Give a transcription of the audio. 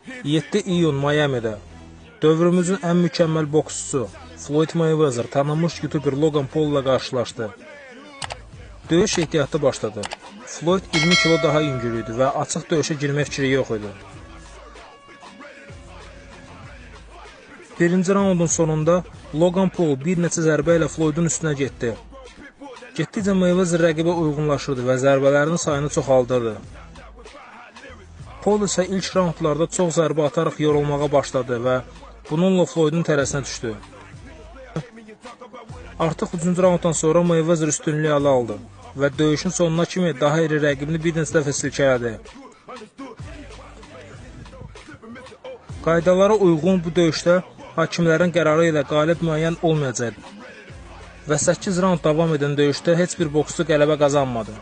7 iyun Miami'də dövrümüzün ən mükəmməl boksçusu Floyd Mayweather tanınmış YouTuber Logan Paul ilə qarşılaşdı. Döyüş ehtiyatlı başladı. Floyd 20 kilo daha yüngül idi və açıq döyüşə girmək fikri yox idi. Birinci raundun sonunda Logan Paul bir neçə zərbə ilə Floydun üstünə getdi. Getdikcə Mayweather rəqibə uyğunlaşırdı və zərbələrinin sayını çoxaldırdı. Paul isə ilk raundlarda çox zərbə ataraq yorulmağa başladı və bununla Floydun tərəsinə düşdü. Artıq 3-cü raunddan sonra Mayweather üstünlüyü ələ aldı və döyüşün sonuna kimi daha iri rəqibini bir neçə dəfə silkələdi. Qaydalara uyğun bu döyüşdə hakimlərin qərarı ilə qalib müəyyən olmayacaq və 8 raund davam edən döyüşdə heç bir boksçu qələbə qazanmadı.